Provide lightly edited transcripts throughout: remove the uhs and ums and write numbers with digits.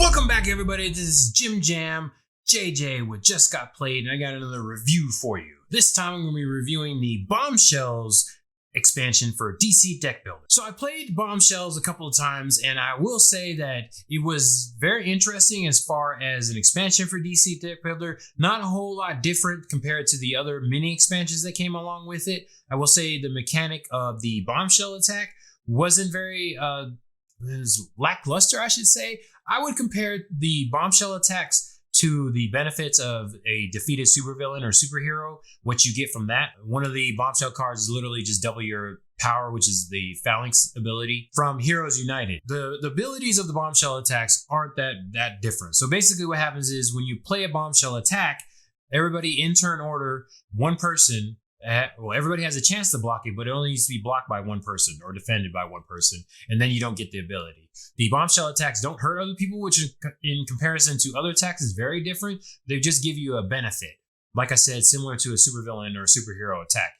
Welcome back, everybody. This is Jim Jam, JJ with Just Got Played, and I got another review for you. This time I'm going to be reviewing the Bombshells expansion for DC Deck Builder. So I played Bombshells a couple of times, and I will say that it was very interesting as far as an expansion for DC Deck Builder. Not a whole lot different compared to the other mini expansions that came along with it. I will say the mechanic of the bombshell attack wasn't very it was lackluster, I should say. I would compare the bombshell attacks to the benefits of a defeated supervillain or superhero. What you get from that, one of the bombshell cards is literally just double your power, which is the phalanx ability from Heroes United. The abilities of the bombshell attacks aren't that different. So basically what happens is when you play a bombshell attack, everybody in turn order, one person, everybody has a chance to block it, but it only needs to be blocked by one person or defended by one person, and then you don't get the ability. The bombshell attacks don't hurt other people, which in comparison to other attacks is very different. They just give you a benefit. Like I said, similar to a supervillain or a superhero attack.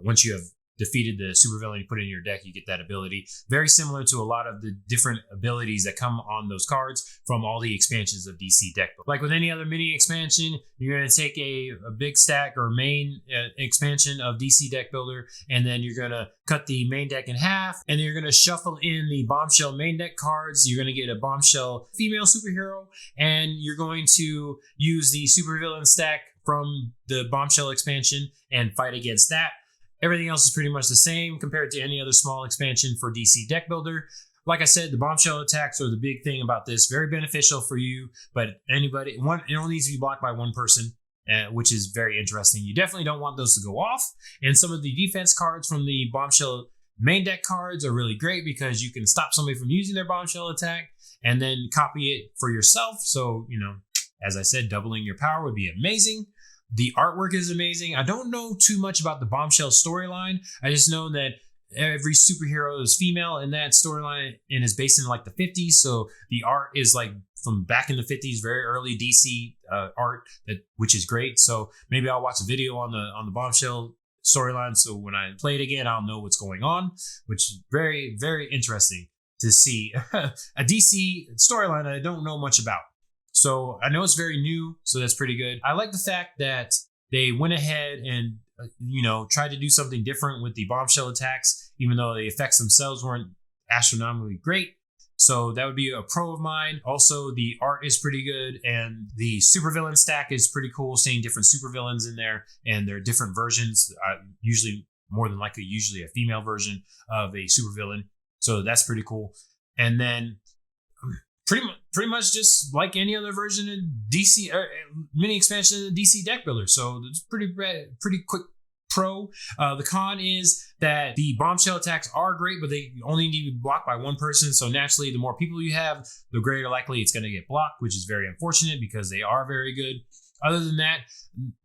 Once you have defeated the supervillain you put in your deck, you get that ability. Very similar to a lot of the different abilities that come on those cards from all the expansions of DC Deck Builder. Like with any other mini expansion, you're going to take a big stack or main expansion of DC Deck Builder, and then you're going to cut the main deck in half, and then you're going to shuffle in the bombshell main deck cards. You're going to get a bombshell female superhero, and you're going to use the supervillain stack from the bombshell expansion and fight against that. Everything else is pretty much the same compared to any other small expansion for DC Deck Builder. Like I said, the bombshell attacks are the big thing about this. Very beneficial for you, but it only needs to be blocked by one person, which is very interesting. You definitely don't want those to go off. And some of the defense cards from the bombshell main deck cards are really great because you can stop somebody from using their bombshell attack and then copy it for yourself. So, as I said, doubling your power would be amazing. The artwork is amazing. I don't know too much about the bombshell storyline. I just know that every superhero is female in that storyline and is based in like the 50s. So the art is like from back in the 50s, very early DC art, which is great. So maybe I'll watch a video on the bombshell storyline. So when I play it again, I'll know what's going on, which is very, very interesting to see a DC storyline that I don't know much about. So I know it's very new, so that's pretty good. I like the fact that they went ahead and, tried to do something different with the bombshell attacks, even though the effects themselves weren't astronomically great. So that would be a pro of mine. Also, the art is pretty good, and the supervillain stack is pretty cool, seeing different supervillains in there, and there are different versions, usually a female version of a supervillain. So that's pretty cool. And then pretty much just like any other version of DC mini expansion of DC Deck Builder. So it's pretty quick pro. The con is that the bombshell attacks are great, but they only need to be blocked by one person. So naturally, the more people you have, the greater likely it's going to get blocked, which is very unfortunate because they are very good. Other than that,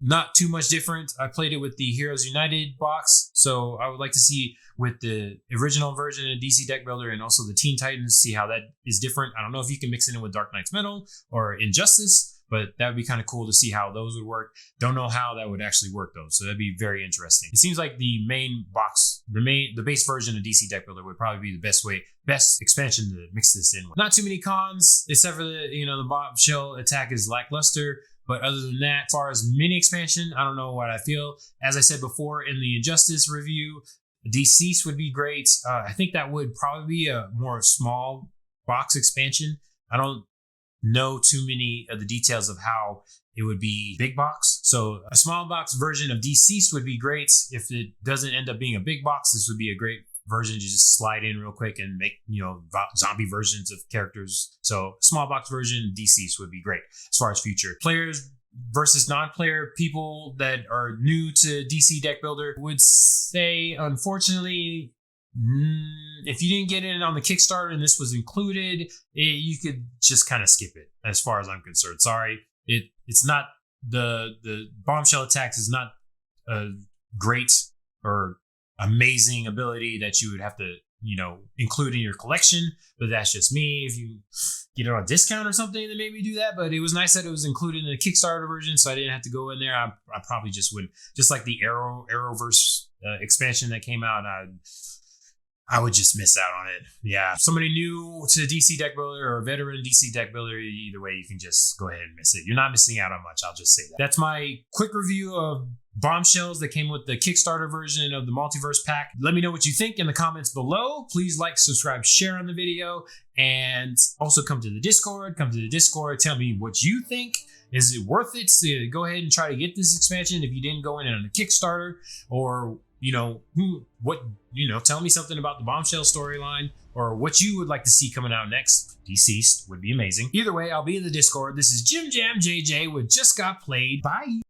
not too much different. I played it with the Heroes United box, so I would like to see with the original version of DC Deck Builder and also the Teen Titans, see how that is different. I don't know if you can mix it in with Dark Knight's Metal or Injustice, but that would be kind of cool to see how those would work. Don't know how that would actually work though, so that'd be very interesting. It seems like the main box, the base version of DC Deck Builder would probably be the best expansion to mix this in with. Not too many cons, except for the bombshell attack is lackluster. But other than that, as far as mini expansion, I don't know what I feel. As I said before in the Injustice review, Deceased would be great. I think that would probably be a more small box expansion. I don't know too many of the details of how it would be big box. So a small box version of Deceased would be great. If it doesn't end up being a big box, this would be a great version to just slide in real quick and make zombie versions of characters. So small box version Deceased would be great as far as future players versus non-player people that are new to DC Deck Builder. Would say, unfortunately, if you didn't get in on the Kickstarter and this was included, you could just kind of skip it as far as I'm concerned. Sorry, it's not the bombshell attacks is not a great or amazing ability that you would have to include in your collection, but that's just me. If you get it on a discount or something, then maybe do that. But it was nice that it was included in the Kickstarter version, so I didn't have to go in there. I probably just would, just like the Arrowverse expansion that came out. I would just miss out on it. Yeah, somebody new to DC deck builder or a veteran DC deck builder, either way, you can just go ahead and miss it. You're not missing out on much. I'll just say that. That's my quick review of Bombshells that came with the Kickstarter version of the Multiverse Pack. Let me know what you think in the comments below. Please like, subscribe, share on the video, and also come to the Discord. Come to the Discord. Tell me what you think. Is it worth it to go ahead and try to get this expansion if you didn't go in on a Kickstarter? Or, tell me something about the Bombshell storyline or what you would like to see coming out next. Deceased would be amazing. Either way, I'll be in the Discord. This is Jim Jam JJ with Just Got Played. Bye.